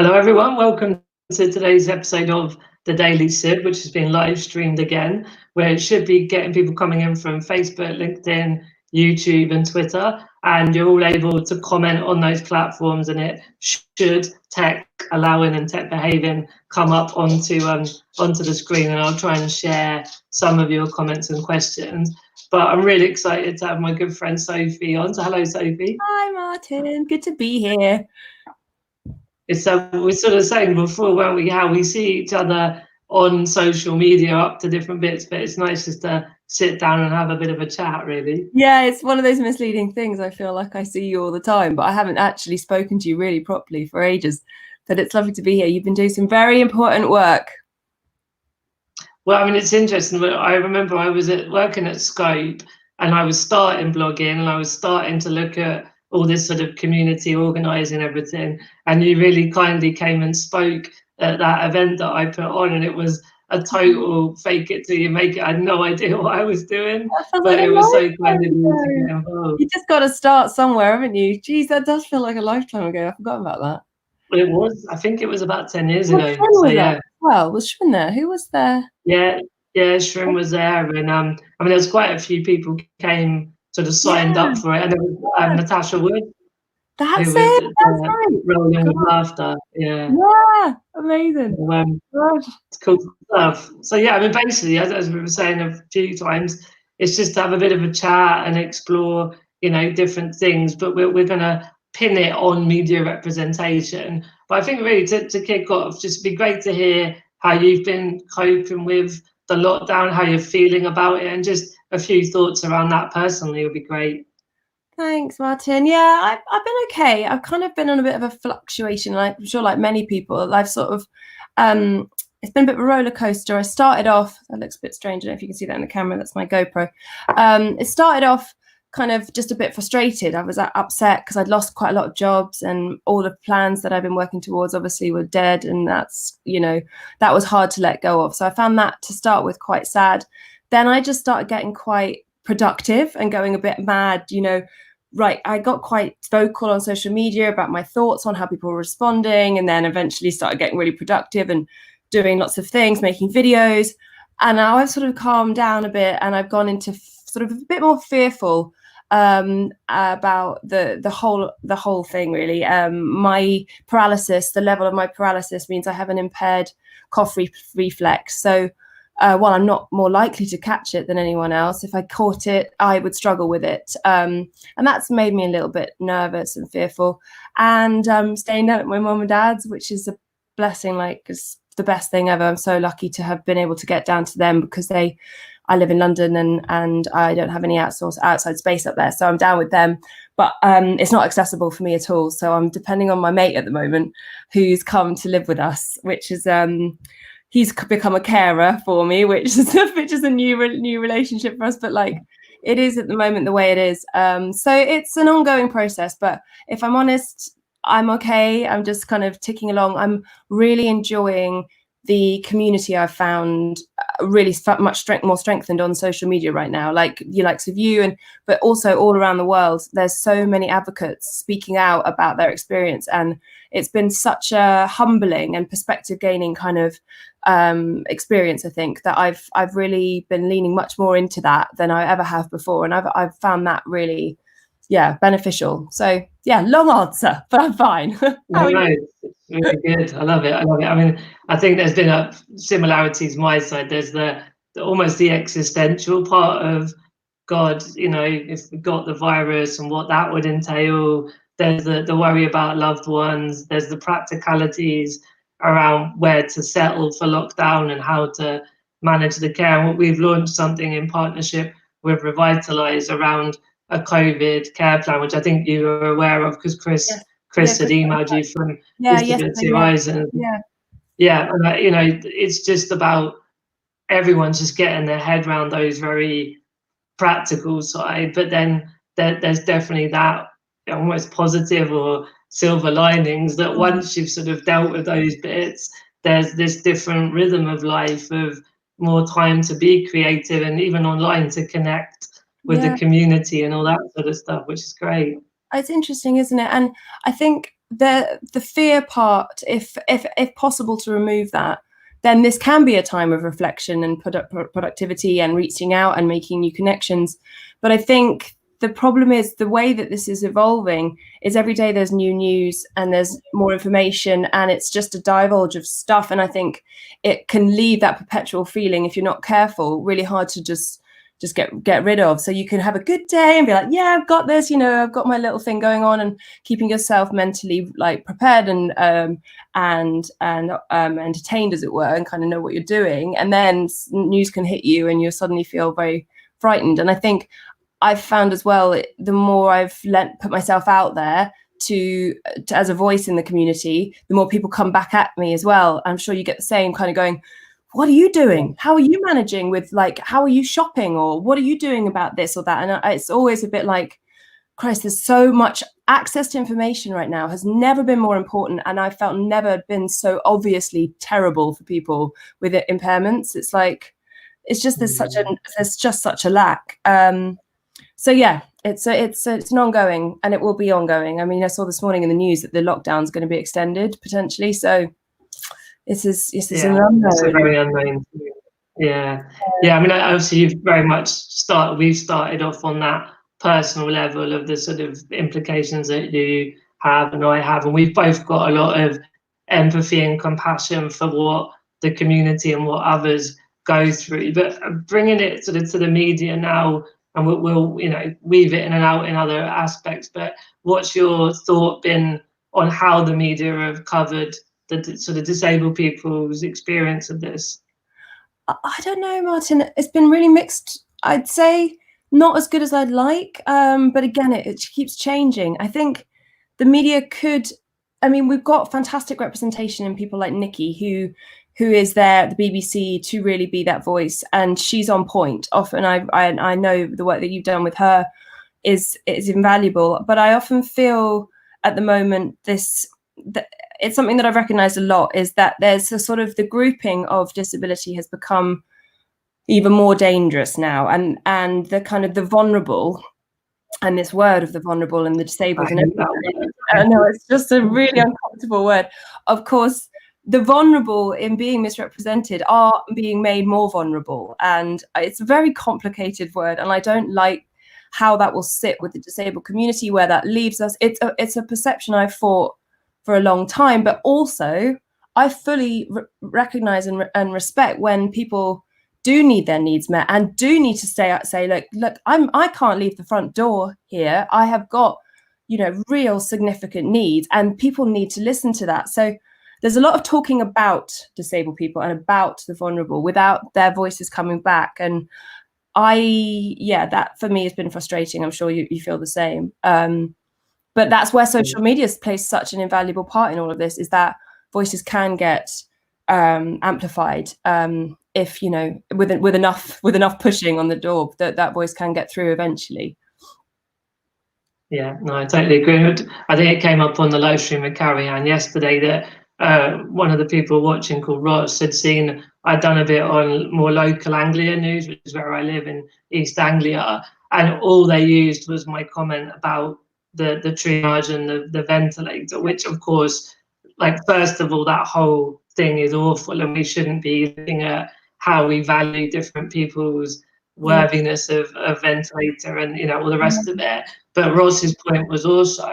Hello, everyone. Welcome to today's episode of The Daily Sib, which has been live streamed again, where it should be getting people coming in from Facebook, LinkedIn, YouTube, and Twitter. And you're all able to comment on those platforms, and it should, tech allowing and tech behaving, come up onto the screen. And I'll try and share some of your comments and questions. But I'm really excited to have my good friend Sophie on. So hello, Sophie. Hi, Martin. Good to be here. It's we're sort of saying before, weren't we, how we see each other on social media up to different bits, but it's nice just to sit down and have a bit of a chat, really. Yeah, it's one of those misleading things. I feel like I see you all the time, but I haven't actually spoken to you really properly for ages. But it's lovely to be here. You've been doing some very important work. Well, I mean, it's interesting. I remember I was working at Scope, and I was starting blogging, and I was starting to look at all this sort of community organising everything. And you really kindly came and spoke at that event that I put on, and it was a total fake it till you make it. I had no idea what I was doing, but it was so kind of you to get involved. You just got to start somewhere, haven't you? Geez, that does feel like a lifetime ago. I forgot about that. Well, it was. I think it was about 10 years ago. So yeah. Well, was Shrin there? Who was there? Yeah, Shrin was there, and I mean, there was quite a few people came sort of signed up for it, and there was Natasha Wood. That's it. That's right. Rolling with laughter. Yeah. Yeah. Amazing. It's cool stuff. So yeah, I mean, basically, as we were saying a few times, it's just to have a bit of a chat and explore, different things. But we're going to pin it on media representation. But I think really to kick off, just be great to hear how you've been coping with the lockdown, how you're feeling about it, and just a few thoughts around that personally would be great. Thanks, Martin. Yeah, I've been okay. I've kind of been on a bit of a fluctuation. I'm sure, like many people, I've sort of, it's been a bit of a roller coaster. I started off, that looks a bit strange. I don't know if you can see that in the camera. That's my GoPro. It started off kind of just a bit frustrated. I was upset because I'd lost quite a lot of jobs, and all the plans that I've been working towards obviously were dead. And that's, that was hard to let go of. So I found that to start with quite sad. Then I just started getting quite productive and going a bit mad, Right, I got quite vocal on social media about my thoughts on how people were responding, and then eventually started getting really productive and doing lots of things, making videos. And now I've sort of calmed down a bit, and I've gone into sort of a bit more fearful about the whole thing, really. My paralysis, the level of my paralysis, means I have an impaired cough reflex. So while I'm not more likely to catch it than anyone else, if I caught it, I would struggle with it. And that's made me a little bit nervous and fearful. And staying down at my mum and dad's, which is a blessing, it's the best thing ever. I'm so lucky to have been able to get down to them, because I live in London and I don't have any outside space up there. So I'm down with them, but it's not accessible for me at all. So I'm depending on my mate at the moment, who's come to live with us, which is... he's become a carer for me, which is a new relationship for us. But it is at the moment the way it is. So it's an ongoing process. But if I'm honest, I'm okay. I'm just kind of ticking along. I'm really enjoying the community I've found really much more strengthened on social media right now, like the likes of you, but also all around the world. There's so many advocates speaking out about their experience, and it's been such a humbling and perspective gaining kind of experience. I think that I've really been leaning much more into that than I ever have before, and I've found that really beneficial. So long answer, but I'm fine. It's really good. I love it. I mean, I think there's been similarities my side. There's the almost the existential part of God, if we got the virus and what that would entail. There's the worry about loved ones. There's the practicalities around where to settle for lockdown and how to manage the care. And we've launched something in partnership with Revitalise around a COVID care plan, which I think you were aware of, because Chris had emailed you from Disability Horizon. And it's just about everyone's just getting their head around those very practical side, but then there's definitely that almost positive or silver linings that once you've sort of dealt with those bits, there's this different rhythm of life, of more time to be creative, and even online to connect with the community and all that sort of stuff, which is great. It's interesting, isn't it? And I think the fear part, if possible to remove that, then this can be a time of reflection and productivity and reaching out and making new connections. But I think the problem is the way that this is evolving is every day there's new news and there's more information, and it's just a divulge of stuff. And I think it can leave that perpetual feeling, if you're not careful, really hard to just get rid of. So you can have a good day and be like, yeah, I've got this, I've got my little thing going on, and keeping yourself mentally like prepared and entertained, as it were, and kind of know what you're doing. And then news can hit you and you suddenly feel very frightened. And I think I've found as well, the more I've put myself out there to as a voice in the community, the more people come back at me as well. I'm sure you get the same kind of going, what are you doing? How are you managing with, like, how are you shopping? Or what are you doing about this or that? And it's always a bit like, Christ, there's so much access to information right now, has never been more important. And I felt never been so obviously terrible for people with impairments. It's like, it's just, there's just such a lack. So yeah, it's an ongoing, and it will be ongoing. I mean, I saw this morning in the news that the lockdown is going to be extended potentially. So this is an unknown. It's a very unknown. Yeah. I mean, obviously, we've started off on that personal level of the sort of implications that you have and I have, and we've both got a lot of empathy and compassion for what the community and what others go through. But bringing it sort of to the media now, and we'll weave it in and out in other aspects. But what's your thought been on how the media have covered the sort of disabled people's experience of this? I don't know, Martin. It's been really mixed. I'd say not as good as I'd like. But again, it keeps changing. I think the media we've got fantastic representation in people like Nikki, who is there at the BBC to really be that voice, and she's on point. Often I know the work that you've done with her is invaluable, but I often feel at the moment it's something that I've recognized a lot, is that there's a sort of, the grouping of disability has become even more dangerous now, and the kind of the vulnerable, and this word of the vulnerable and the disabled, and everything. I know it's just a really uncomfortable word. Of course, the vulnerable, in being misrepresented, are being made more vulnerable, and it's a very complicated word, and I don't like how that will sit with the disabled community, where that leaves us. It's a perception I've fought for a long time, but also I fully recognize and respect when people do need their needs met and do need to say, look, I can't leave the front door here. I have got, real significant needs, and people need to listen to that. So there's a lot of talking about disabled people and about the vulnerable without their voices coming back. And that for me has been frustrating. I'm sure you feel the same. But that's where social media plays such an invaluable part in all of this, is that voices can get amplified if, with enough pushing on the door, that voice can get through eventually. Yeah, no, I totally agree. I think it came up on the live stream with Carrie Ann yesterday that one of the people watching, called Ross, had seen I'd done a bit on more local Anglia news, which is where I live in East Anglia, and all they used was my comment about the triage and the ventilator, which of course, like, first of all, that whole thing is awful, and we shouldn't be looking at how we value different people's worthiness of ventilator and all the rest of it. But Ross's point was also,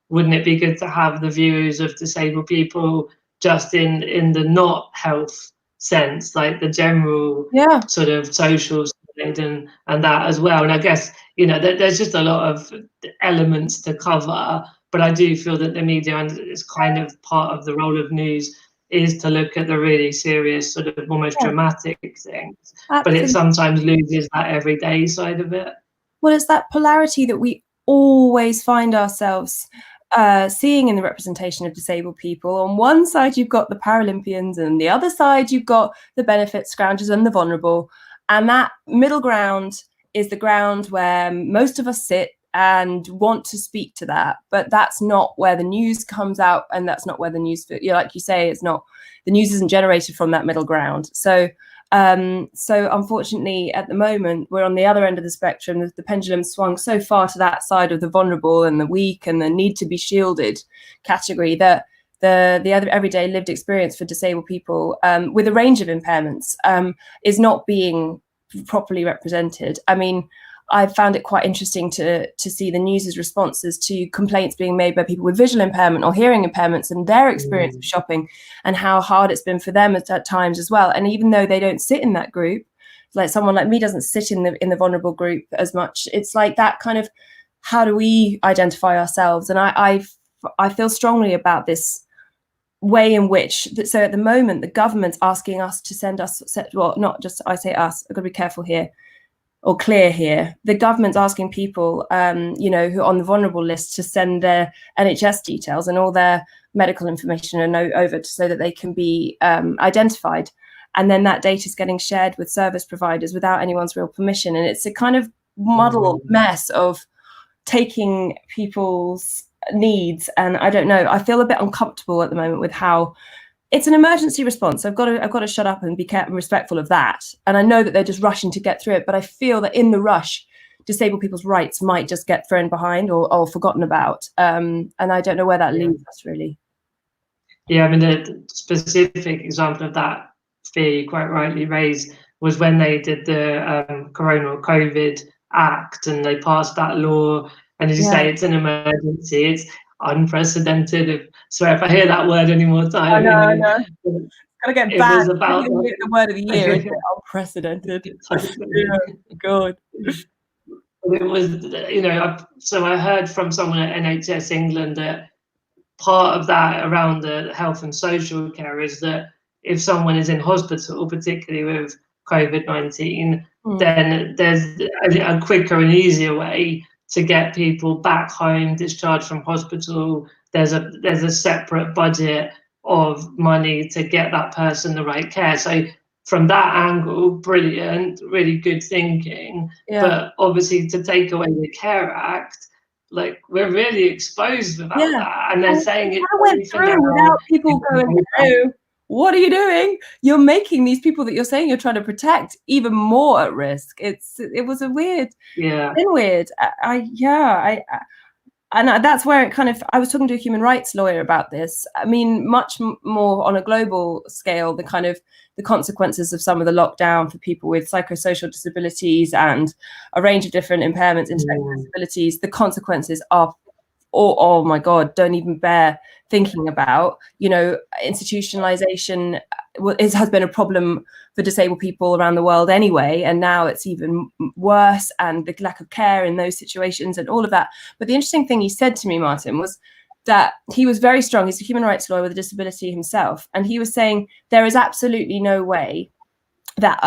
wouldn't it be good to have the views of disabled people just in the not health sense, like the general sort of social side and that as well? And I guess there's just a lot of elements to cover, but I do feel that the media, and it's kind of part of the role of news, is to look at the really serious, sort of almost dramatic things. Absolutely. But it sometimes loses that everyday side of it. Well, it's that polarity that we always find ourselves seeing in the representation of disabled people. On one side, you've got the Paralympians, and the other side, you've got the benefit scroungers and the vulnerable. And that middle ground is the ground where most of us sit and want to speak to that, but that's not where the news comes out, and that's not where the news, like you say, it's not, the news isn't generated from that middle ground. So So unfortunately, at the moment, we're on the other end of the spectrum. The pendulum swung so far to that side of the vulnerable and the weak and the need to be shielded category that the other everyday lived experience for disabled people with a range of impairments is not being properly represented. I mean, I found it quite interesting to see the news's responses to complaints being made by people with visual impairment or hearing impairments and their experience of shopping and how hard it's been for them at times as well. And even though they don't sit in that group, like someone like me doesn't sit in the vulnerable group as much, it's like that kind of, how do we identify ourselves? And I feel strongly about this way in which, so at the moment, the government's asking us to send us, well, not just I say us, I've got to be careful here, or clear here. The government's asking people, you know, who are on the vulnerable list to send their NHS details and all their medical information and over so that they can be identified. And then that data is getting shared with service providers without anyone's real permission. And it's a kind of muddled mess of taking people's needs. And I don't know, I feel a bit uncomfortable at the moment with how it's an emergency response. I've got to shut up and be careful and respectful of that. And I know that they're just rushing to get through it, but I feel that in the rush, disabled people's rights might just get thrown behind or forgotten about. And I don't know where that leaves us, really. Yeah, I mean, the specific example of that fear you quite rightly raised was when they did the Corona or COVID Act and they passed that law. And as you say, it's an emergency. It's unprecedented. So if I hear that word any more time, I know. It's gonna get it bad. was about the word of the year, isn't it? Unprecedented. Yeah, God. It was, you know, so I heard from someone at NHS England that part of that around the health and social care is that if someone is in hospital, particularly with COVID-19, then there's a quicker and easier way to get people back home, discharged from hospital. There's a separate budget of money to get that person the right care. So from that angle, brilliant, really good thinking. But obviously to take away the Care Act, like we're really exposed without that. And they're saying it went through without people going, "Oh, what are you doing? You're making these people that you're saying you're trying to protect even more at risk." It was a weird, weird. And that's where it kind of, I was talking to a human rights lawyer about this. I mean, much more on a global scale, the kind of the consequences of some of the lockdown for people with psychosocial disabilities and a range of different impairments, intellectual disabilities, the consequences are, oh my God, don't even bear thinking about. You know, institutionalization has been a problem for disabled people around the world anyway, and now it's even worse, and the lack of care in those situations and all of that. But the interesting thing he said to me, Martin, was that he was very strong. He's a human rights lawyer with a disability himself, and he was saying there is absolutely no way that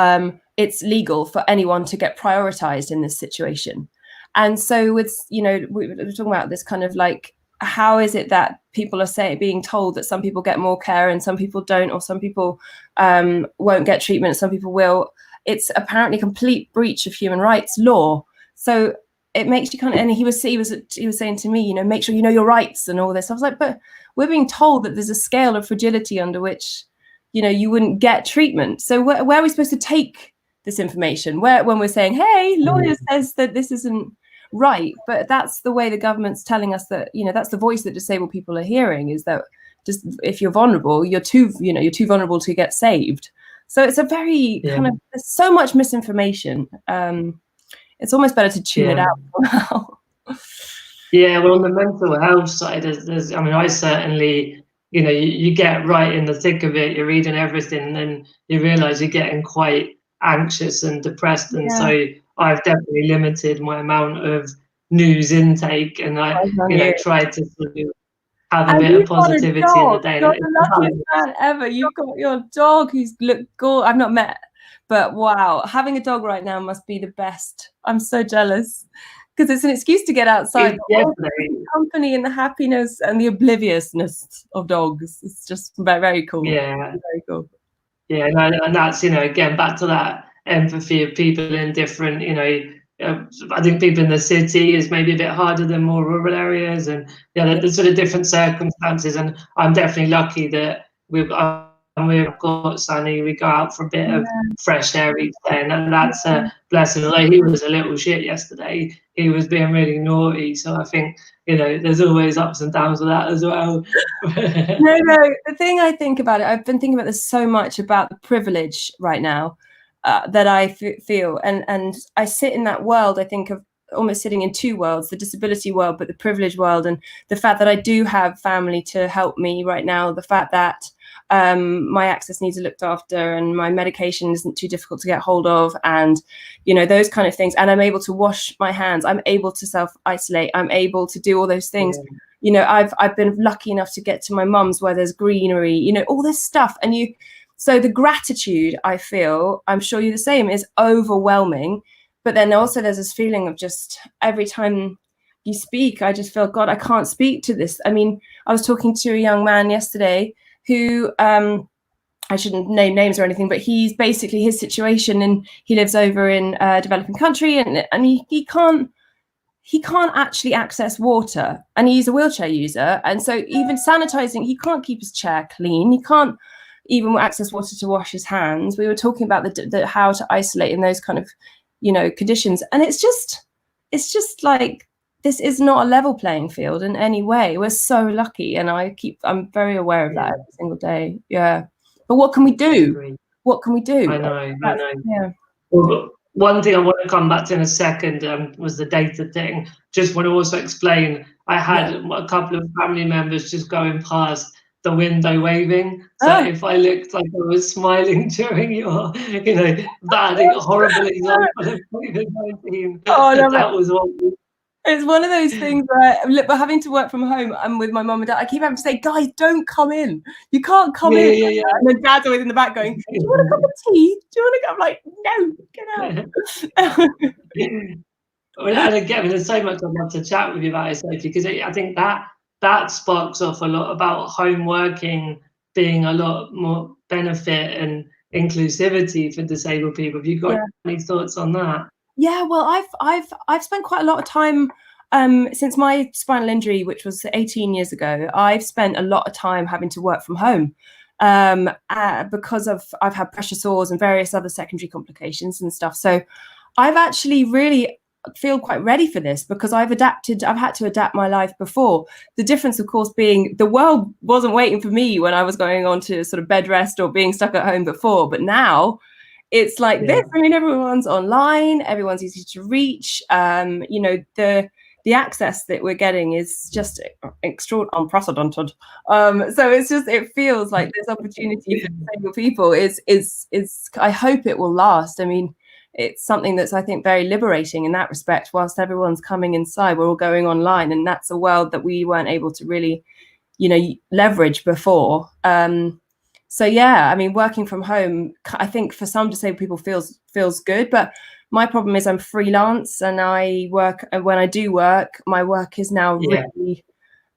it's legal for anyone to get prioritized in this situation. And so with, you know, we were talking about this kind of like, how is it that people are being told that some people get more care and some people don't, or some people won't get treatment, some people will? It's apparently a complete breach of human rights law. So it makes you kind of, and he was saying to me, you know, make sure you know your rights and all this. I was like, but we're being told that there's a scale of fragility under which, you know, you wouldn't get treatment. So where are we supposed to take this information? When we're saying, hey, lawyer says that this isn't right, but that's the way the government's telling us that, you know, that's the voice that disabled people are hearing, is that just if you're vulnerable, you're too vulnerable to get saved. So it's a very kind of, there's so much misinformation. It's almost better to tune it out now. Yeah, well, on the mental health side, there's I mean, I certainly, you know, you get right in the thick of it, you're reading everything, and then you realize you're getting quite anxious and depressed. And so I've definitely limited my amount of news intake, and I, you know, tried to sort of have a bit of positivity in the day. You're the luckiest man ever. You've got your dog who's I've not met, but wow, having a dog right now must be the best. I'm so jealous, because it's an excuse to get outside. The company and the happiness and the obliviousness of dogs. It's just very, very cool. Yeah, very cool. Yeah, and that's, you know, again, back to that empathy of people in different, you know, I think people in the city is maybe a bit harder than more rural areas, and there's sort of different circumstances. And I'm definitely lucky that I'm we've got Sunny, we go out for a bit of Yeah. fresh air each day, and that's Yeah. a blessing. Although he was a little shit yesterday, he was being really naughty. So I think, there's always ups and downs with that as well. No, the thing I think about it, I've been thinking about this so much about the privilege right now that I feel, and I sit in that world. I think of almost sitting in two worlds: the disability world, but the privilege world, and the fact that I do have family to help me right now. The fact that my access needs are looked after, and my medication isn't too difficult to get hold of, and those kind of things. And I'm able to wash my hands. I'm able to self-isolate. I'm able to do all those things. Yeah. I've been lucky enough to get to my mum's where there's greenery, all this stuff. And so the gratitude I feel, I'm sure you're the same, is overwhelming. But then also there's this feeling of just every time you speak, I just feel, God, I can't speak to this. I mean, I was talking to a young man yesterday who, I shouldn't name names or anything, but he's basically his situation, and he lives over in a developing country, and he can't actually access water, and he's a wheelchair user, and so even sanitizing, he can't keep his chair clean, he can't even access water to wash his hands. We were talking about the how to isolate in those kind of conditions, and it's just like, this is not a level playing field in any way. We're so lucky, and I'm very aware of that every single day. Yeah, but what can we do? What can we do? I know. Yeah. Well, one thing I want to come back to in a second was the data thing. Just want to also explain, I had a couple of family members just going past the window waving. So if I looked like I was smiling during your, bad, horrible example of COVID-19, that was what it's one of those things where we're having to work from home. I'm with my mum and dad. I keep having to say, guys, don't come in. You can't come in. Yeah. And then dad's always in the back going, do you want a cup of tea? Do you want to go? I'm like, no, get out. And again, there's so much I'd love to chat with you about it, Sophie, because I think that sparks off a lot about home working being a lot more benefit and inclusivity for disabled people. Have you got any thoughts on that? Yeah, well, I've spent quite a lot of time since my spinal injury, which was 18 years ago. I've spent a lot of time having to work from home because I've had pressure sores and various other secondary complications and stuff. So I've actually really feel quite ready for this, because I've had to adapt my life before. The difference, of course, being the world wasn't waiting for me when I was going on to sort of bed rest or being stuck at home before, but now it's like this. I mean, everyone's online, everyone's easy to reach. The access that we're getting is just unprecedented. So it feels like this opportunity for disabled people is I hope it will last. I mean, it's something that's, I think, very liberating in that respect. Whilst everyone's coming inside, we're all going online, and that's a world that we weren't able to really, leverage before. So yeah, I mean, working from home, I think for some disabled people feels good, but my problem is I'm freelance, and I work, and when I do work, my work is now really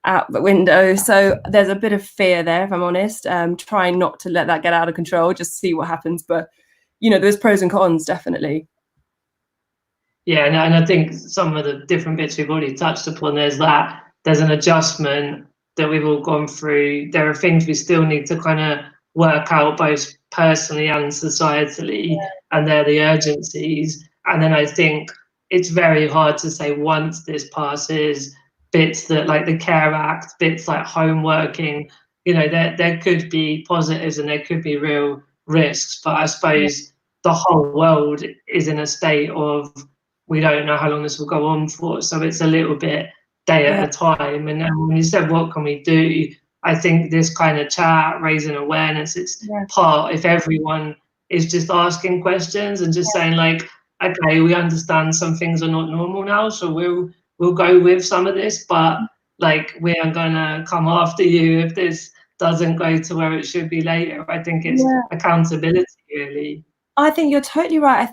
out the window. So there's a bit of fear there, if I'm honest. Trying not to let that get out of control, just see what happens. But there's pros and cons, definitely. Yeah, and I think some of the different bits we've already touched upon, there's an adjustment that we've all gone through. There are things we still need to kind of work out, both personally and societally, and they're the urgencies. And then I think it's very hard to say, once this passes, bits that like the Care Act, bits like home working, there could be positives and there could be real risks. But I suppose the whole world is in a state of, we don't know how long this will go on for, so it's a little bit day at a time. And then when you said, what can we do? I think this kind of chat, raising awareness, it's part, if everyone is just asking questions and just saying like, okay, we understand some things are not normal now, so we'll go with some of this, but like, we are gonna come after you if this doesn't go to where it should be later. I think it's accountability, really. I think you're totally right.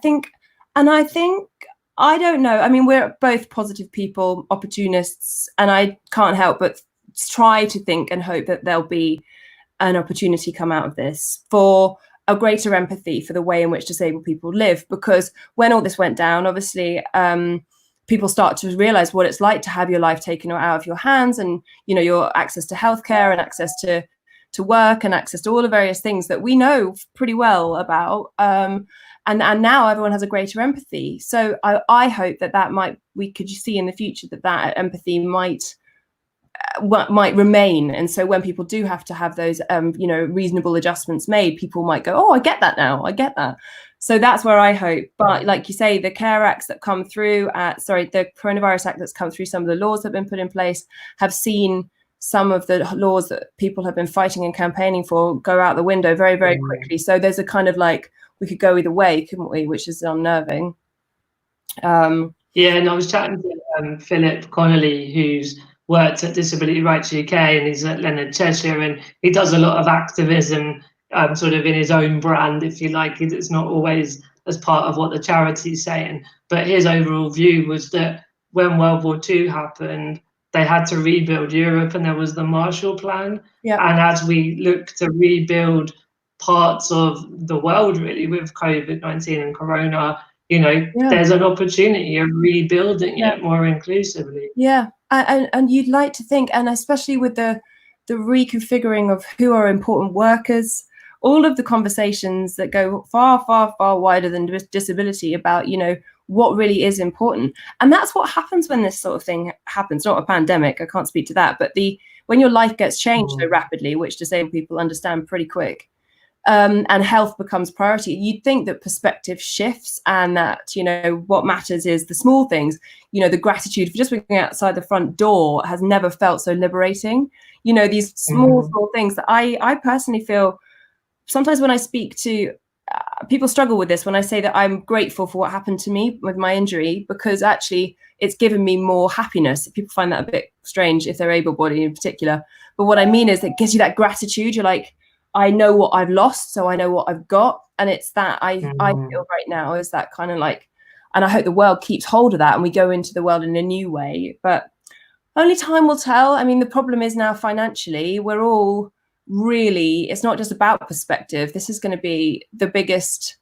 I don't know. I mean, we're both positive people, opportunists, and I can't help but try to think and hope that there'll be an opportunity come out of this for a greater empathy for the way in which disabled people live. Because when all this went down, obviously, people start to realize what it's like to have your life taken out of your hands, and your access to healthcare and access to to work and access to all the various things that we know pretty well about. And now everyone has a greater empathy. So I hope that we could see in the future that empathy might remain. And so when people do have to have those, reasonable adjustments made, people might go, oh, I get that now. I get that. So that's where I hope. But like you say, the care acts that come through, the Coronavirus Act that's come through, some of the laws that have been put in place have seen some of the laws that people have been fighting and campaigning for go out the window very, very quickly. So there's a kind of like, we could go either way, couldn't we? Which is unnerving. Yeah, and I was chatting to Philip Connolly, who's worked at Disability Rights UK, and he's at Leonard Cheshire, and he does a lot of activism sort of in his own brand, if you like. It's not always as part of what the charity's saying, but his overall view was that when World War II happened, they had to rebuild Europe, and there was the Marshall Plan. Yeah. And as we look to rebuild parts of the world, really, with COVID-19 and Corona, there's an opportunity of rebuilding it more inclusively. Yeah, and you'd like to think, and especially with the reconfiguring of who are important workers, all of the conversations that go far, far, far wider than disability about, what really is important. And that's what happens when this sort of thing happens. Not a pandemic, I can't speak to that, but when your life gets changed so rapidly, which disabled people understand pretty quick, and health becomes priority, you'd think that perspective shifts, and that, what matters is the small things. The gratitude for just being outside the front door has never felt so liberating. These small things that I personally feel sometimes when I speak to people struggle with this, when I say that I'm grateful for what happened to me with my injury, because actually it's given me more happiness. People find that a bit strange if they're able-bodied in particular. But what I mean is it gives you that gratitude. You're like, I know what I've lost, so I know what I've got. And it's that I feel right now is that kind of like, and I hope the world keeps hold of that and we go into the world in a new way. But only time will tell. I mean, the problem is now financially, we're all really, it's not just about perspective. This is going to be the biggest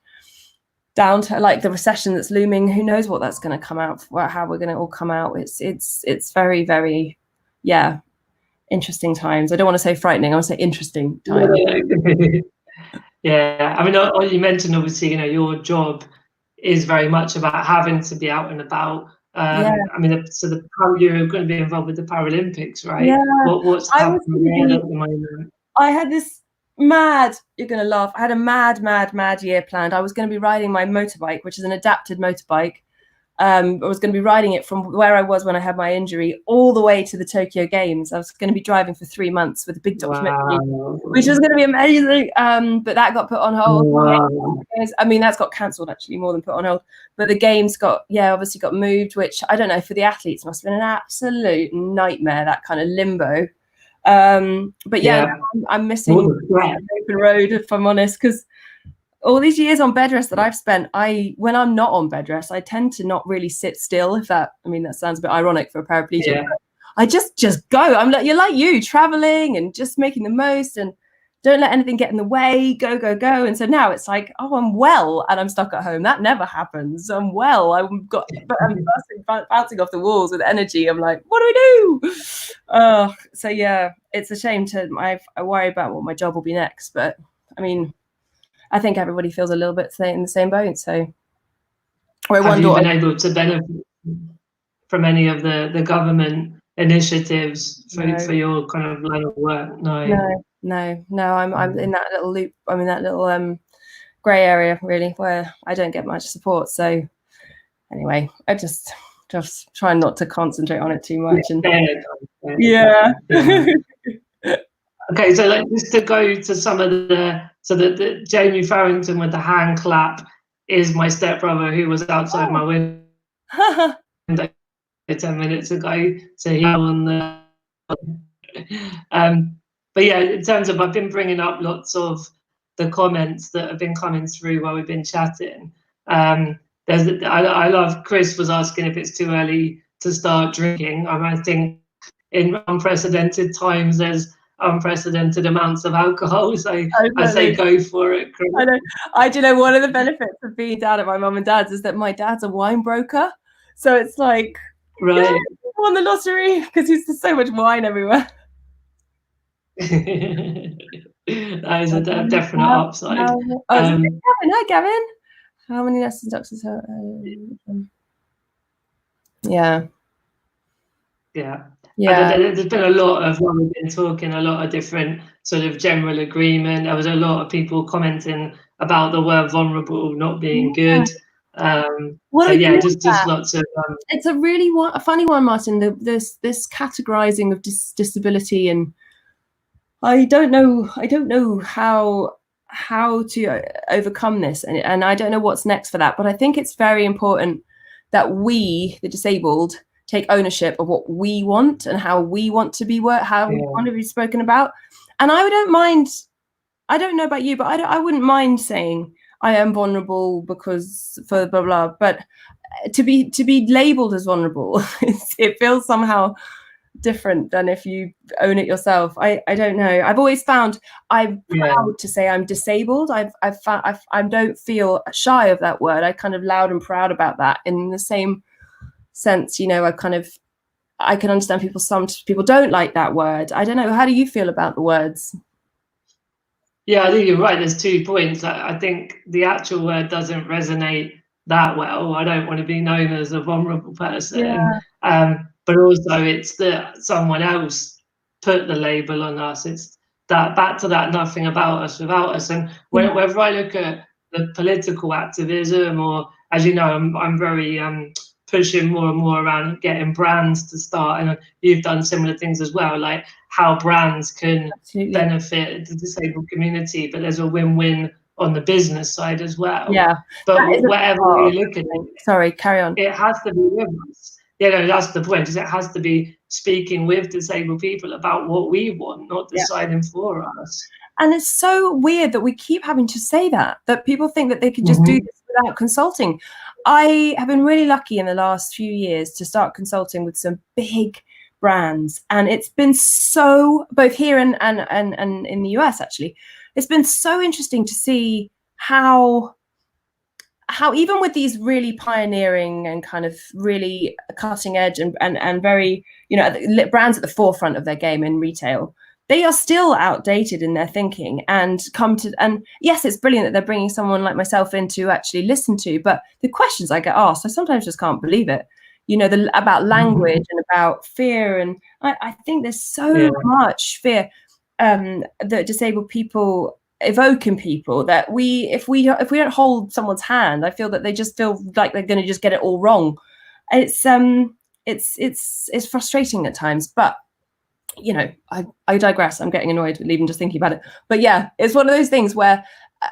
downturn, like the recession that's looming. Who knows what that's going to come out, how we're going to all come out. It's very, very, interesting times. I don't want to say frightening. I want to say interesting times. Yeah, I mean, you mentioned obviously, your job is very much about having to be out and about. I mean, so you're going to be involved with the Paralympics, right? Yeah. What's happening there at the moment? I had this you're going to laugh. I had a mad year planned. I was going to be riding my motorbike, which is an adapted motorbike. I was going to be riding it from where I was when I had my injury all the way to the Tokyo Games. I was going to be driving for 3 months with a big documentary, which was going to be amazing. But that got put on hold. Wow. I mean, that's got cancelled actually, more than put on hold. But the games obviously got moved, which I don't know, for the athletes must have been an absolute nightmare, that kind of limbo. But I'm missing open road, if I'm honest, because all these years on bed rest that I've spent, when I'm not on bed rest, I tend to not really sit still. That sounds a bit ironic for a paraplegic. Yeah. I just go. I'm like, you're like you, traveling and just making the most, and don't let anything get in the way. Go. And so now it's like, oh, I'm well, and I'm stuck at home. That never happens. I'm well. I'm bouncing off the walls with energy. I'm like, what do we do? So yeah, it's a shame I worry about what my job will be next, but I mean, I think everybody feels a little bit in the same boat. So, have you been able to benefit from any of the government initiatives for your kind of line of work? No. I'm in that little loop. I'm in that little grey area really, where I don't get much support. So, anyway, I just try not to concentrate on it too much. Okay, so just to go to some of the Jamie Farrington with the hand clap is my stepbrother, who was outside my window 10 minutes ago. So he on the but yeah, in terms of, I've been bringing up lots of the comments that have been coming through while we've been chatting. I love, Chris was asking if it's too early to start drinking. I think in unprecedented times there's unprecedented amounts of alcohol, so I say go for it, Chris. I do know one of the benefits of being dad at my mum and dad's is that my dad's a wine broker, so it's like, right, won the lottery, because he's just so much wine everywhere. That is a definite upside. Oh, is it Gavin? Hi, Gavin. How many lessons doctors have? Yeah. Yeah. Yeah. And there's been a lot of, when we've been talking, a lot of different sort of general agreement. There was a lot of people commenting about the word vulnerable not being good. What So do we do yeah, with just that? lots of. It's a really a funny one, Martin. This categorizing of disability, and I don't know how to overcome this, and I don't know what's next for that. But I think it's very important that we, the disabled, take ownership of what we want and how we want to be how we want to be spoken about. And I don't mind. I don't know about you, but I wouldn't mind saying I am vulnerable because for blah blah. But to be labeled as vulnerable, it feels somehow different than if you own it yourself. I don't know. I've always found I'm proud to say I'm disabled. I don't feel shy of that word. I kind of loud and proud about that. In the same sense, you know, I can understand people. Some people don't like that word. I don't know. How do you feel about the words? Yeah, I think you're right. There's 2 points. I think the actual word doesn't resonate that well. I don't want to be known as a vulnerable person. But also it's that someone else put the label on us. It's that back to that nothing about us without us. And whenever I look at the political activism, or as you know, I'm very pushing more and more around getting brands to start, and you've done similar things as well, like how brands can benefit the disabled community, but there's a win-win on the business side as well. Yeah. But whatever you look at it, sorry, carry on. It has to be with us. You know, that's the point, is it has to be speaking with disabled people about what we want, not deciding for us. And it's so weird that we keep having to say that people think that they could just do this without consulting. I have been really lucky in the last few years to start consulting with some big brands, and it's been so, both here and in the US actually, it's been so interesting to see how even with these really pioneering and kind of really cutting edge and very, you know, brands at the forefront of their game in retail, they are still outdated in their thinking and yes, it's brilliant that they're bringing someone like myself in to actually listen to, but the questions I get asked, I sometimes just can't believe it. You know, about language and about fear. And I think there's so much fear that disabled people evoke in people, that if we don't hold someone's hand, I feel that they just feel like they're going to just get it all wrong. It's frustrating at times, but you know, I digress. I'm getting annoyed with even just thinking about it. But yeah, it's one of those things where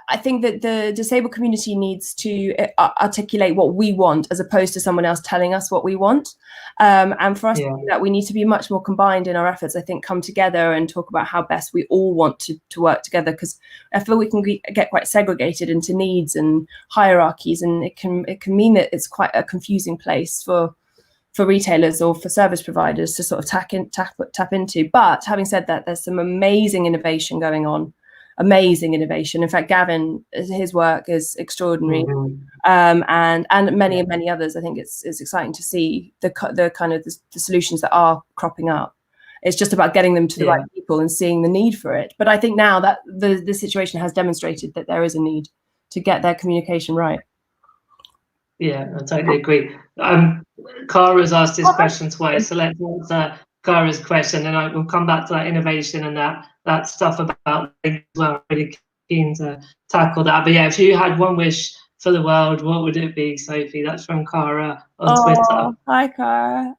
I think that the disabled community needs to articulate what we want as opposed to someone else telling us what we want. And for us to do that, we need to be much more combined in our efforts. I think come together and talk about how best we all want to work together, because I feel we can get quite segregated into needs and hierarchies, and it can mean that it's quite a confusing place for retailers or for service providers to sort of tap into. But having said that, there's some amazing innovation going on. Amazing innovation. In fact, Gavin, his work is extraordinary, and many others. I think it's exciting to see the kind of the solutions that are cropping up. It's just about getting them to the right people and seeing the need for it. But I think now that the situation has demonstrated that there is a need to get their communication right. Yeah, I totally agree. Cara's asked this question twice, so let's answer Cara's question, and I will come back to that innovation and that stuff about as well. I'm really keen to tackle that. But yeah, if you had one wish for the world, what would it be, Sophie? That's from Cara on Twitter. Hi, Cara.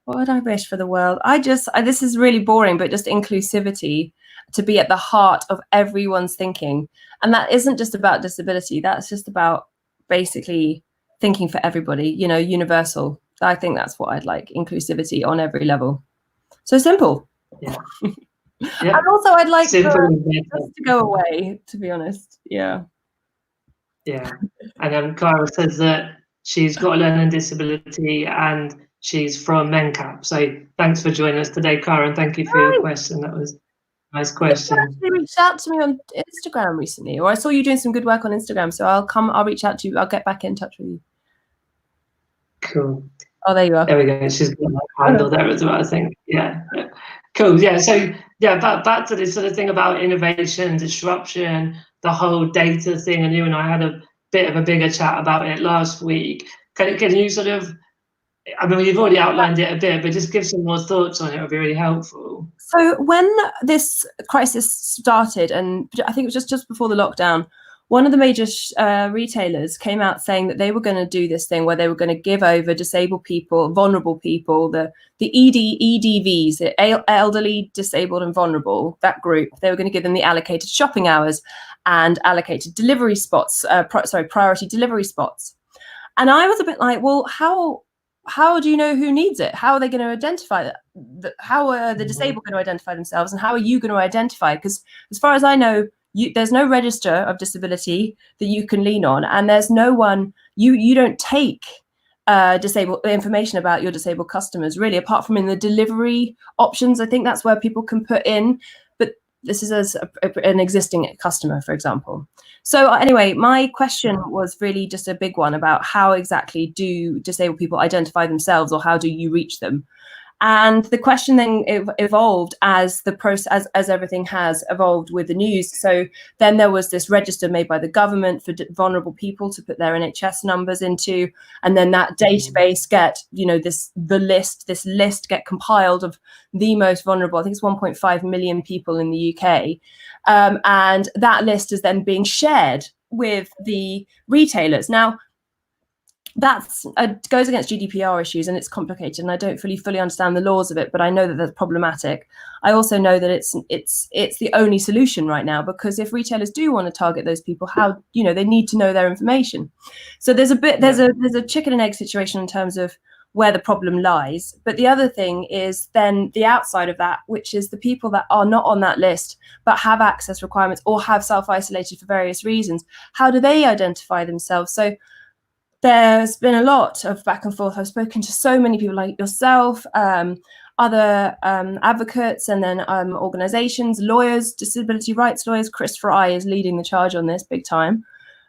What would I wish for the world? This is really boring, but just inclusivity to be at the heart of everyone's thinking. And that isn't just about disability. That's just about basically thinking for everybody, you know, universal. I think that's what I'd like, inclusivity on every level. So simple. Yeah. And also I'd like just to go away, to be honest. Yeah. Yeah. And then Cara says that she's got a learning disability and she's from MenCap. So thanks for joining us today, Cara, and thank you for your question. That was a nice question. You actually reached out to me on Instagram recently, or I saw you doing some good work on Instagram. So I'll reach out to you. I'll get back in touch with you. Cool. Oh, there you are. There we go. She's got my handle there as well, I think. Yeah. Cool. Yeah. So yeah, back to this sort of thing about innovation, disruption, the whole data thing, and you and I had a bit of a bigger chat about it last week. Can you sort of, I mean, you've already outlined it a bit, but just give some more thoughts on it. It would be really helpful. So when this crisis started, and I think it was just before the lockdown, one of the major retailers came out saying that they were going to do this thing where they were going to give over disabled people, vulnerable people, the EDVs, the elderly, disabled and vulnerable, that group, they were going to give them the allocated shopping hours and allocated delivery spots, priority delivery spots. And I was a bit like, well, how do you know who needs it? How are they going to identify that? How are the disabled going to identify themselves? And how are you going to identify? Because as far as I know, there's no register of disability that you can lean on. And there's no one, you don't take disabled information about your disabled customers, really, apart from in the delivery options. I think that's where people can put in. But this is as an existing customer, for example. So anyway, my question was really just a big one about how exactly do disabled people identify themselves, or how do you reach them? And the question then evolved as the process, as everything has evolved with the news. So then there was this register made by the government for vulnerable people to put their NHS numbers into, and then that database get, this list get compiled of the most vulnerable. I think it's 1.5 million people in the UK, and that list is then being shared with the retailers. Now, that's goes against GDPR issues, and it's complicated, and I don't fully understand the laws of it, but I know that that's problematic. I also know that it's the only solution right now, because if retailers do want to target those people, how, they need to know their information. So there's a chicken and egg situation in terms of where the problem lies. But the other thing is then the outside of that, which is the people that are not on that list but have access requirements or have self-isolated for various reasons. How do they identify themselves? So there's been a lot of back and forth. I've spoken to so many people like yourself, other advocates, and then organizations, lawyers, disability rights lawyers. Christopher I is leading the charge on this big time,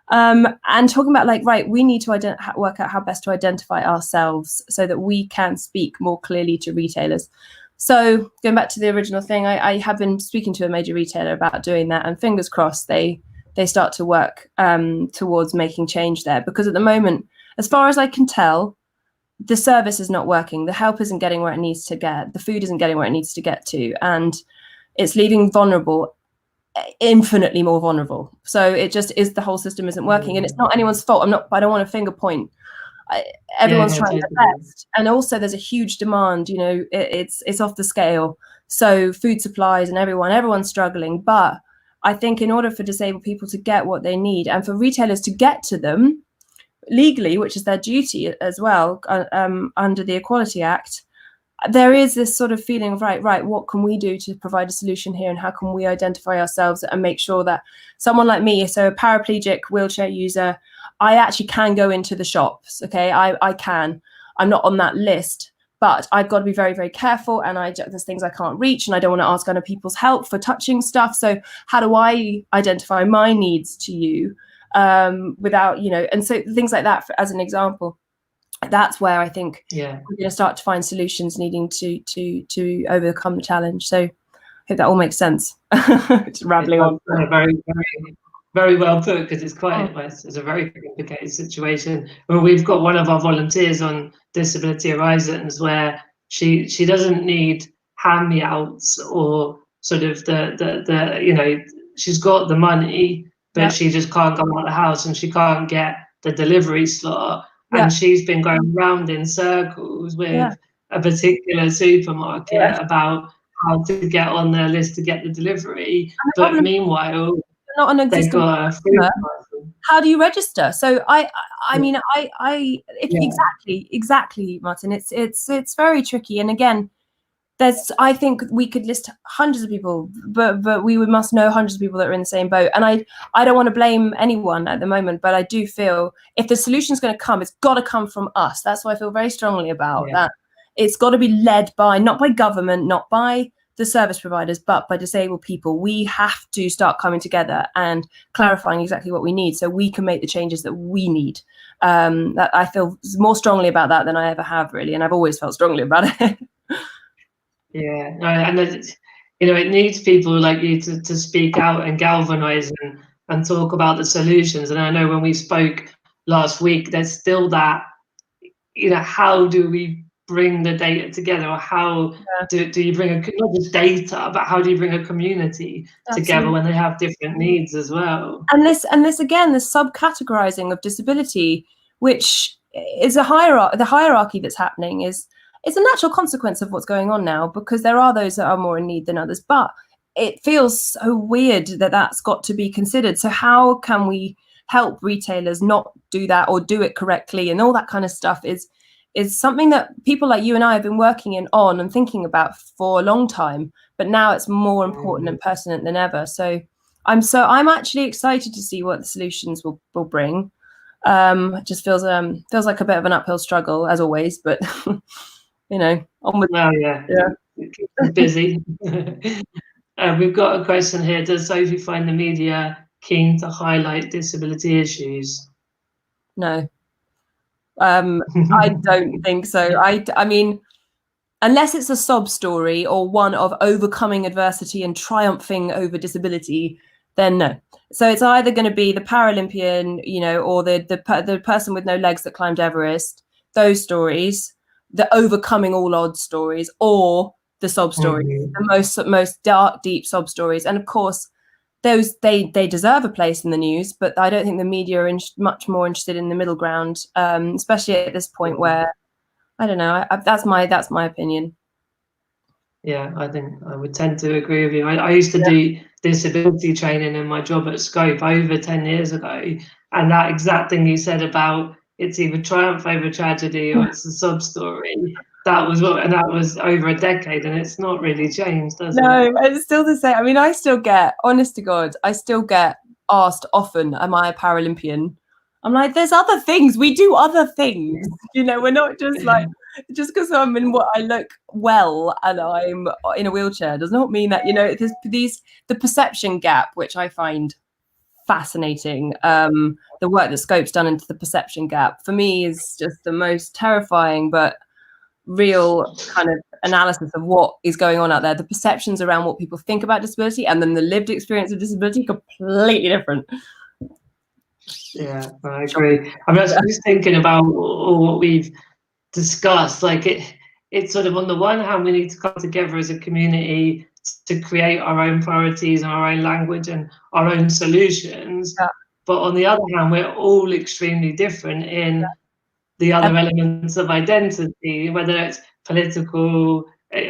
and talking about we need to work out how best to identify ourselves so that we can speak more clearly to retailers. So going back to the original thing, I have been speaking to a major retailer about doing that, and fingers crossed they start to work towards making change there. Because at the moment, as far as I can tell, the service is not working. The help isn't getting where it needs to get. The food isn't getting where it needs to get to. And it's leaving vulnerable, infinitely more vulnerable. So it just is, the whole system isn't working. And it's not anyone's fault. I don't want to finger point. Everyone's trying their best. And also there's a huge demand, it's off the scale. So food supplies and everyone's struggling. But I think in order for disabled people to get what they need, and for retailers to get to them legally, which is their duty as well, under the Equality Act, there is this sort of feeling of, right, what can we do to provide a solution here, and how can we identify ourselves and make sure that someone like me, so a paraplegic wheelchair user, I actually can go into the shops, okay? I can. I'm not on that list. But I've got to be very, very careful, and there's things I can't reach, and I don't want to ask other people's help for touching stuff. So how do I identify my needs to you without, and so things like that, as an example. That's where I think we're going to start to find solutions needing to overcome the challenge. So I hope that all makes sense. Just rambling on. Very, very, very well put, because it's a very complicated situation. Well, we've got one of our volunteers on Disability Horizons where she doesn't need hand-me-outs or sort of the she's got the money, but she just can't go out of the house, and she can't get the delivery slot. And she's been going round in circles with a particular supermarket about how to get on their list to get the delivery. But meanwhile, not an existing customer. How do you register? So exactly, Martin. It's very tricky. And again, I think we could list hundreds of people, but we must know hundreds of people that are in the same boat. And I don't want to blame anyone at the moment, but I do feel if the solution is going to come, it's got to come from us. That's what I feel very strongly about. That it's got to be led by, not by government, not by the service providers, but by disabled people. We have to start coming together and clarifying exactly what we need, so we can make the changes that we need. That I feel more strongly about that than I ever have, really, and I've always felt strongly about it. Yeah, no, and it needs people like you to speak out and galvanize and talk about the solutions. And I know when we spoke last week, there's still that, how do we bring the data together, or how do you bring not just data, but how do you bring a community together when they have different needs as well? And this again, the subcategorizing of disability, which is a hierarchy. The hierarchy that's happening is a natural consequence of what's going on now, because there are those that are more in need than others. But it feels so weird that that's got to be considered. So how can we help retailers not do that, or do it correctly, and all that kind of stuff is something that people like you and I have been working on and thinking about for a long time. But now it's more important and pertinent than ever. So I'm actually excited to see what the solutions will bring. It just feels like a bit of an uphill struggle as always, but onward. Well, yeah. It keeps us busy. We've got a question here. Does Sophie find the media keen to highlight disability issues? No. I don't think so. I mean, unless it's a sob story or one of overcoming adversity and triumphing over disability, then no. So it's either going to be the Paralympian, or the person with no legs that climbed Everest, those stories, the overcoming all odds stories, or the sob stories, the most dark, deep sob stories. And of course, those they deserve a place in the news, but I don't think the media are much more interested in the middle ground, especially at this point where, I don't know. That's my opinion. Yeah, I think I would tend to agree with you. I used to do disability training in my job at Scope over 10 years ago, and that exact thing you said about it's either triumph over tragedy or it's a sub story. That was over a decade, and it's not really changed, does it? No, it's still the same. I mean, I still get, honest to God, asked often, am I a Paralympian? I'm like, there's other things. We do other things. We're not just like, just because I'm in what I look well and I'm in a wheelchair does not mean that, the perception gap, which I find fascinating. The work that Scope's done into the perception gap for me is just the most terrifying, but real kind of analysis of what is going on out there. The perceptions around what people think about disability and then the lived experience of disability, completely different. Yeah, I agree. I was just thinking about all what we've discussed. Like it's sort of, on the one hand, we need to come together as a community to create our own priorities and our own language and our own solutions. Yeah. But on the other hand, we're all extremely different in the other elements of identity, whether it's political,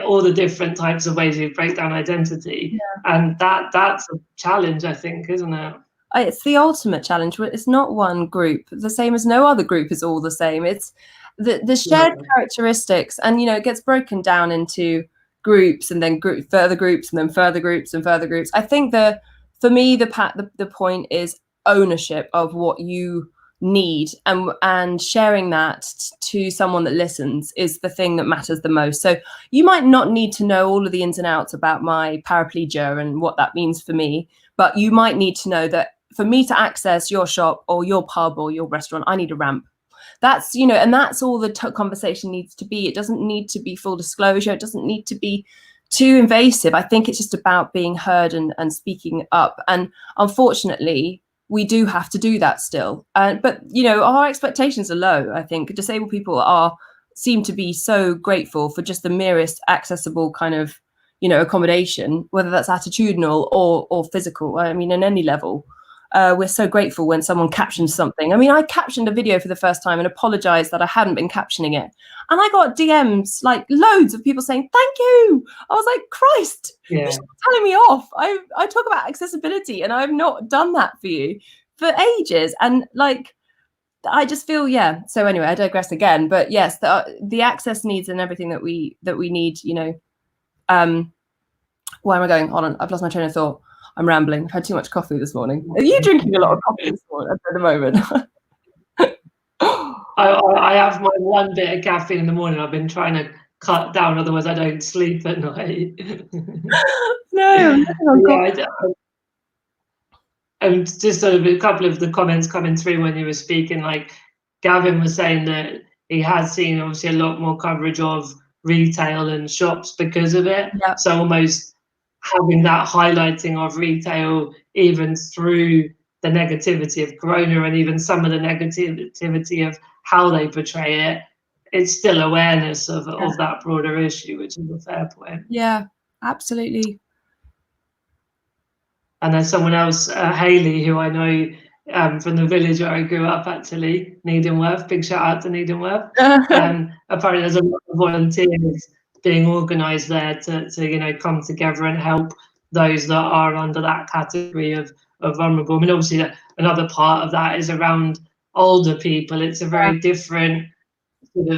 all the different types of ways you break down identity. And that's a challenge, I think, isn't it? It's the ultimate challenge. It's not one group, the same as no other group is all the same. It's the shared characteristics, and it gets broken down into groups, and then further groups, and then further groups and further groups. I think for me the point is ownership of what you need, and sharing that to someone that listens is the thing that matters the most. So you might not need to know all of the ins and outs about my paraplegia and what that means for me, but you might need to know that for me to access your shop or your pub or your restaurant, I need a ramp. That's, and that's all the conversation needs to be. It doesn't need to be full disclosure. It doesn't need to be too invasive. I think it's just about being heard and speaking up. And unfortunately, we do have to do that still. But, our expectations are low. I think disabled people seem to be so grateful for just the merest accessible kind of, accommodation, whether that's attitudinal or physical. I mean, in any level. We're so grateful when someone captions something. I mean, I captioned a video for the first time and apologized that I hadn't been captioning it. And I got DMs, like loads of people saying, thank you. I was like, Christ, you're telling me off. I talk about accessibility and I've not done that for you for ages. And like, I just feel, So anyway, I digress again. But yes, the access needs and everything that we need, where am I going? Hold on, I've lost my train of thought. I'm rambling. I've had too much coffee this morning. Are you drinking a lot of coffee this morning at the moment? I have my one bit of caffeine in the morning. I've been trying to cut down, otherwise I don't sleep at night. No. And just sort of a couple of the comments coming through when you were speaking, like Gavin was saying that he has seen obviously a lot more coverage of retail and shops because of it. Yeah. So almost having that highlighting of retail, even through the negativity of Corona and even some of the negativity of how they portray it, it's still awareness of that broader issue, which is a fair point. Yeah, absolutely. And there's someone else, Hayley, who I know from the village where I grew up, actually, Needhamworth. Big shout out to Needhamworth. Apparently, there's a lot of volunteers being organised there to come together and help those that are under that category of vulnerable. I mean, obviously, another part of that is around older people. It's a very different sort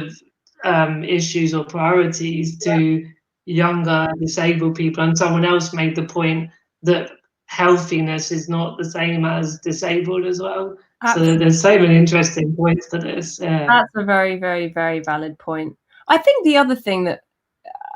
of issues or priorities to younger disabled people. And someone else made the point that healthiness is not the same as disabled as well. Absolutely. So there's so many interesting points to this. That's a very, very, very valid point. I think the other thing that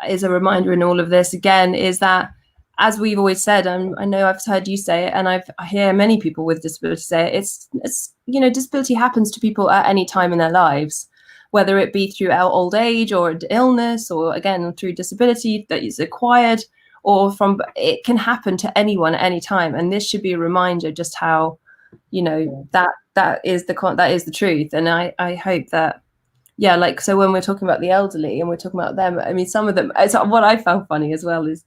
is a reminder in all of this, again, is that, as we've always said, and I know I've heard you say it, and I hear many people with disability say it, it's disability happens to people at any time in their lives, whether it be through old age or illness, or again through disability that is acquired, or it can happen to anyone at any time. And this should be a reminder just how, that is the truth. And I hope that, so when we're talking about the elderly and we're talking about them, I mean, some of them, what I found funny as well is,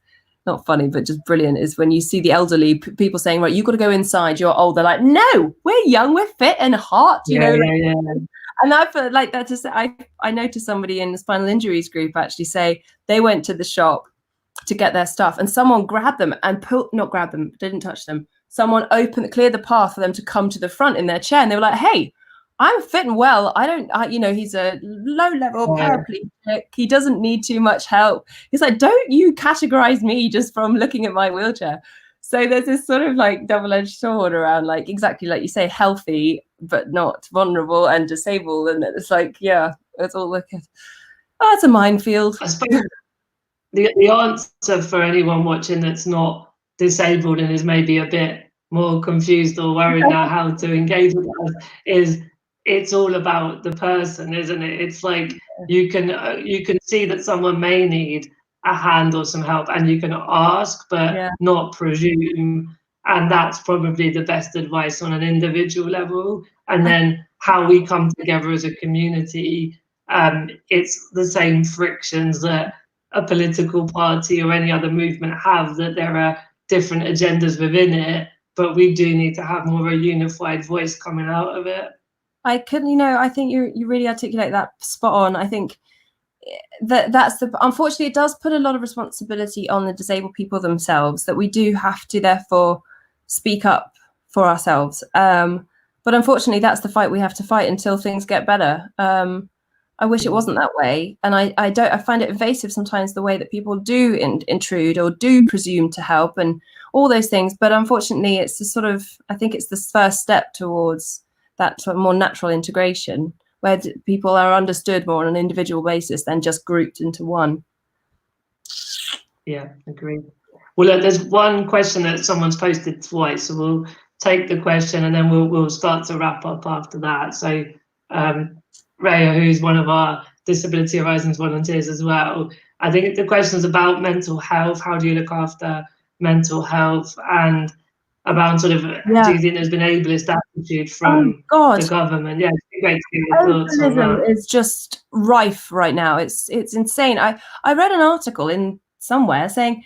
not funny, but just brilliant, is when you see the elderly people saying, right, you've got to go inside, you're old. They're like, no, we're young, we're fit and hot, And I feel like that. I noticed somebody in the spinal injuries group actually say they went to the shop to get their stuff, and someone grabbed them and didn't touch them. Someone cleared the path for them to come to the front in their chair, and they were like, hey, I'm fit and well. He's a low-level paraplegic. He doesn't need too much help. He's like, don't you categorize me just from looking at my wheelchair. So there's this sort of like double-edged sword around, like, exactly like you say, healthy but not vulnerable, and disabled. And it's like, it's all like, it's a minefield. I suppose the answer for anyone watching that's not disabled and is maybe a bit more confused or worried about how to engage with us is, it's all about the person, isn't it? It's like you can see that someone may need a hand or some help, and you can ask, but not presume. And that's probably the best advice on an individual level. And then how we come together as a community, it's the same frictions that a political party or any other movement have, that there are different agendas within it, but we do need to have more of a unified voice coming out of it. I think you really articulate that spot on. I think unfortunately, it does put a lot of responsibility on the disabled people themselves, that we do have to therefore speak up for ourselves. But unfortunately, that's the fight we have to fight until things get better. I wish it wasn't that way. And I find it evasive sometimes, the way that people do intrude or do presume to help and all those things. But unfortunately, it's I think it's the first step towards that sort of more natural integration, where people are understood more on an individual basis than just grouped into one. Yeah, agreed. Well, look, there's one question that someone's posted twice, so we'll take the question and then we'll start to wrap up after that. So Rhea, who's one of our Disability Horizons volunteers as well, I think the question is about mental health. How do you look after mental health? And about do you think there's been ableist attitude from the government? Yeah, it'd be great to get your thoughts on that. It's just rife right now. It's insane. I read an article in somewhere saying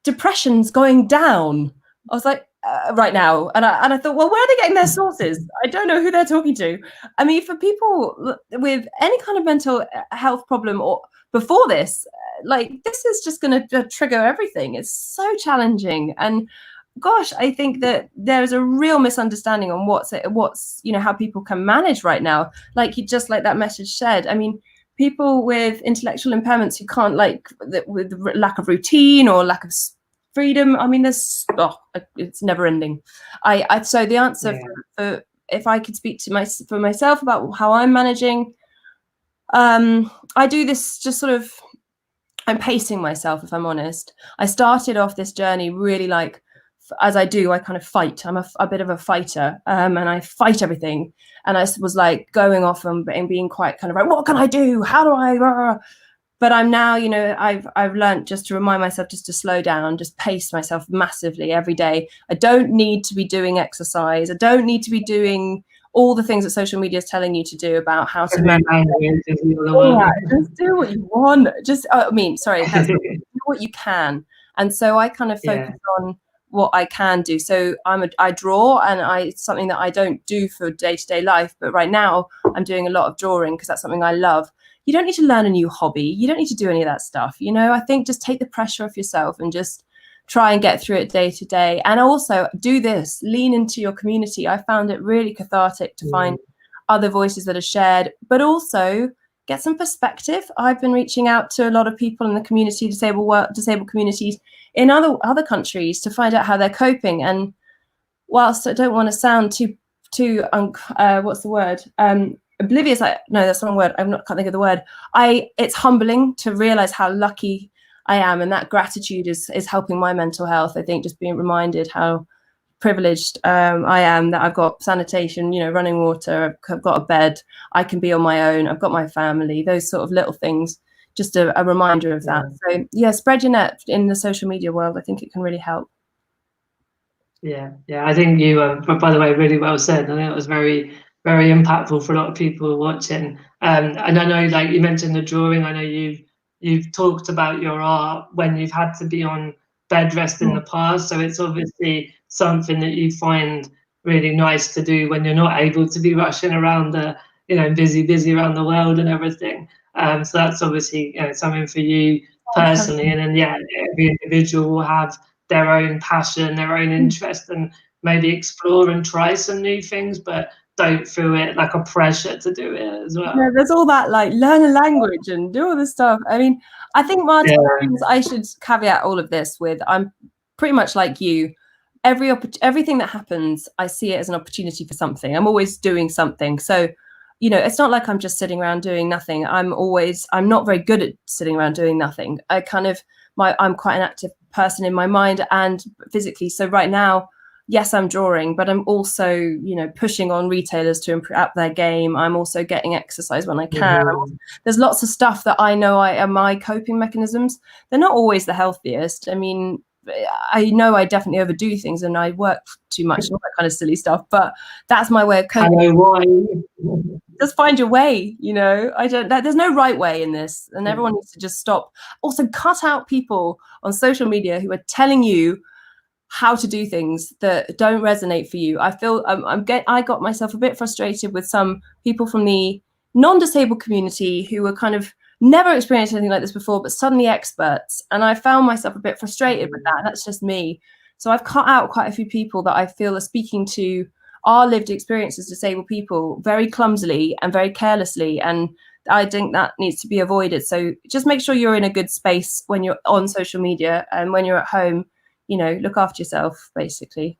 depression's going down. I was like, right now, and I thought, well, where are they getting their sources? I don't know who they're talking to. I mean, for people with any kind of mental health problem or before this, this is just going to trigger everything. It's so challenging. And gosh, I think that there's a real misunderstanding on what's how people can manage right now. Like that message said, I mean, people with intellectual impairments who can't, with the lack of routine or lack of freedom. I mean, it's never ending. So the answer for if I could speak to for myself about how I'm managing, I do this just I'm pacing myself, if I'm honest. I started off this journey really as I do, I kind of fight. I'm a bit of a fighter, and I fight everything. And I was going off and being quite kind of what can I do? How do I? but I'm now, you know, I've learned just to remind myself just to slow down, just pace myself massively every day. I don't need to be doing exercise. I don't need to be doing all the things that social media is telling you to do about how to manage. Yeah, just do what you want. Just, I mean, sorry, that's not, do what you can. And so I kind of focus on what I can do. So I draw, and it's something that I don't do for day-to-day life, but right now I'm doing a lot of drawing because that's something I love. You don't need to learn a new hobby. You don't need to do any of that stuff. You know, I think just take the pressure off yourself and just try and get through it day to day. And also do this, lean into your community. I found it really cathartic to find other voices that are shared, but also get some perspective. I've been reaching out to a lot of people in the community, disabled communities in other countries, to find out how they're coping. And whilst I don't want to sound too what's the word? Oblivious. No, that's the wrong word. Can't think of the word. It's humbling to realize how lucky I am, and that gratitude is helping my mental health. I think just being reminded how privileged I am, that I've got sanitation, you know, running water, I've got a bed, I can be on my own, I've got my family, those sort of little things, just a reminder of that. So yeah, spread your net in the social media world. I think it can really help. Yeah, I think you, by the way, really well said. I think it was very, very impactful for a lot of people watching. And I know, like you mentioned the drawing, I know you've talked about your art when you've had to be on bed rest in the past. So it's obviously something that you find really nice to do when you're not able to be rushing around the, you know, busy around the world and everything. So that's obviously, you know, something for you personally. And then, yeah, every individual will have their own passion, their own interest, and maybe explore and try some new things, but don't feel it like a pressure to do it as well. Yeah, there's all that, like, learn a language and do all this stuff. I mean, I think, Martin, I should caveat all of this with, I'm pretty much like you. Everything that happens, I see it as an opportunity for something. I'm always doing something. So, you know, it's not like I'm just sitting around doing nothing. I'm not very good at sitting around doing nothing. I'm quite an active person in my mind and physically. So right now, yes, I'm drawing, but I'm also, you know, pushing on retailers to improve up their game. I'm also getting exercise when I can. There's lots of stuff that I know are my coping mechanisms. They're not always the healthiest. I mean, I know I definitely overdo things and I work too much and all that kind of silly stuff, but that's my way of coping. I know why. Just find your way, you know. There's no right way in this, and everyone needs to just stop. Also, cut out people on social media who are telling you how to do things that don't resonate for you. I feel I got myself a bit frustrated with some people from the non-disabled community who were kind of never experienced anything like this before, but suddenly experts. And I found myself a bit frustrated with that. That's just me. So I've cut out quite a few people that I feel are speaking to our lived experience as disabled people very clumsily and very carelessly. And I think that needs to be avoided. So just make sure you're in a good space when you're on social media, and when you're at home, you know, look after yourself, basically.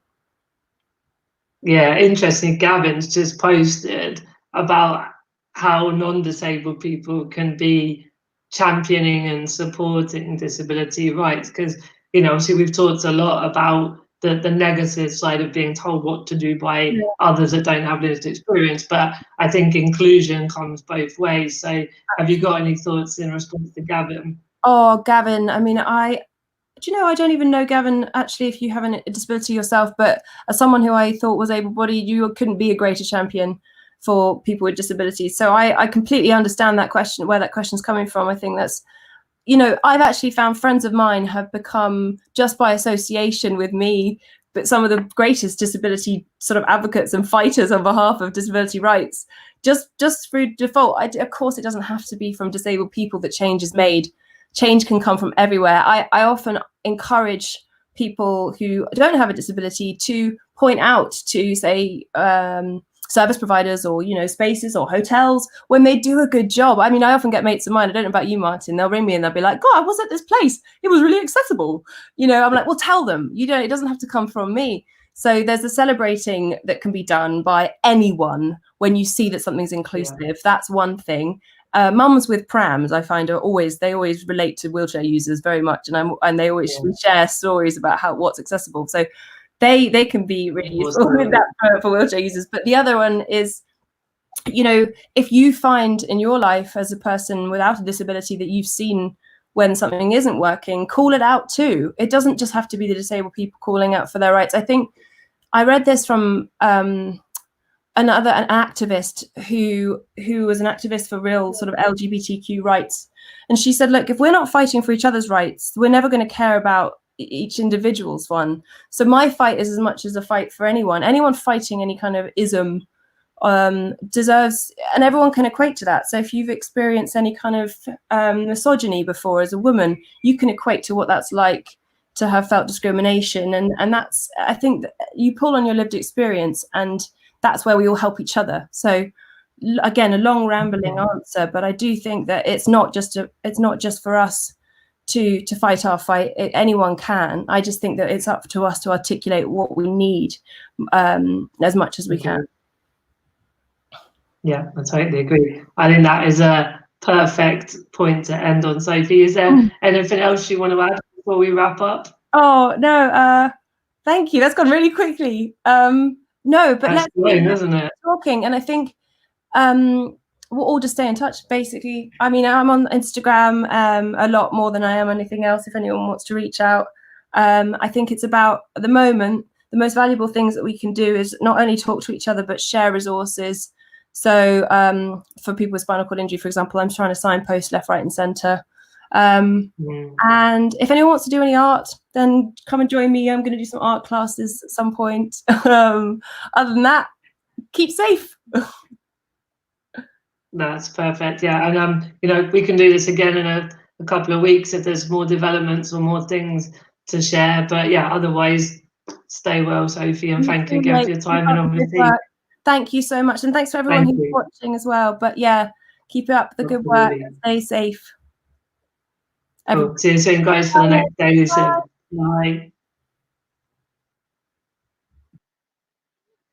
Yeah, interesting. Gavin's just posted about how non-disabled people can be championing and supporting disability rights, because, you know, obviously we've talked a lot about the negative side of being told what to do by others that don't have lived experience, but I think inclusion comes both ways. So have you got any thoughts in response to Gavin? Oh, Gavin, I mean, do you know, I don't even know, Gavin, actually, if you have a disability yourself, but as someone who I thought was able-bodied, you couldn't be a greater champion for people with disabilities. So I completely understand that question, where that question's coming from. I think that's, you know, I've actually found friends of mine have become, just by association with me, but some of the greatest disability sort of advocates and fighters on behalf of disability rights, just through default. Of course, it doesn't have to be from disabled people that change is made. Change can come from everywhere. I often encourage people who don't have a disability to point out to, say, service providers or, you know, spaces or hotels when they do a good job. I mean, I often get mates of mine, I don't know about you, Martin, they'll ring me and they'll be like, God, I was at this place, it was really accessible. You know, I'm like, well, tell them, it doesn't have to come from me. So there's a celebrating that can be done by anyone when you see that something's inclusive. Yeah. That's one thing. Mums with prams, I find, they always relate to wheelchair users very much, and they always share stories about what's accessible. So they can be really useful with that for wheelchair users. But the other one is, you know, if you find in your life as a person without a disability that you've seen when something isn't working, call it out too. It doesn't just have to be the disabled people calling out for their rights. I think I read this from an activist who was an activist for real sort of LGBTQ rights, and she said, look, if we're not fighting for each other's rights, we're never going to care about each individual's one. So my fight is as much as a fight for anyone fighting any kind of ism deserves, and everyone can equate to that. So if you've experienced any kind of misogyny before as a woman, you can equate to what that's like to have felt discrimination, and that's, I think that you pull on your lived experience, and that's where we all help each other. So again, a long rambling answer, but I do think that it's not just for us to fight our fight. Anyone can. I just think that it's up to us to articulate what we need as much as we can. Yeah, I totally agree. I think that is a perfect point to end on. Sophie, is there anything else you want to add before we wrap up? Oh no, thank you. That's gone really quickly. No, but let's isn't it? Talking, and I think we'll all just stay in touch. Basically, I mean, I'm on Instagram a lot more than I am anything else. If anyone wants to reach out, I think it's about, at the moment, the most valuable things that we can do is not only talk to each other but share resources. So for people with spinal cord injury, for example, I'm trying to signpost left, right, and centre. And if anyone wants to do any art, then come and join me. I'm going to do some art classes at some point. Other than that, keep safe. That's perfect. Yeah, and you know, we can do this again in a couple of weeks if there's more developments or more things to share. But yeah, otherwise, stay well, Sophie, and thank you again for your time. And obviously, thank you so much, and thanks for everyone who's watching as well. But yeah, keep up the good work. Stay safe. Cool. See you soon, guys, for the next daily. Bye.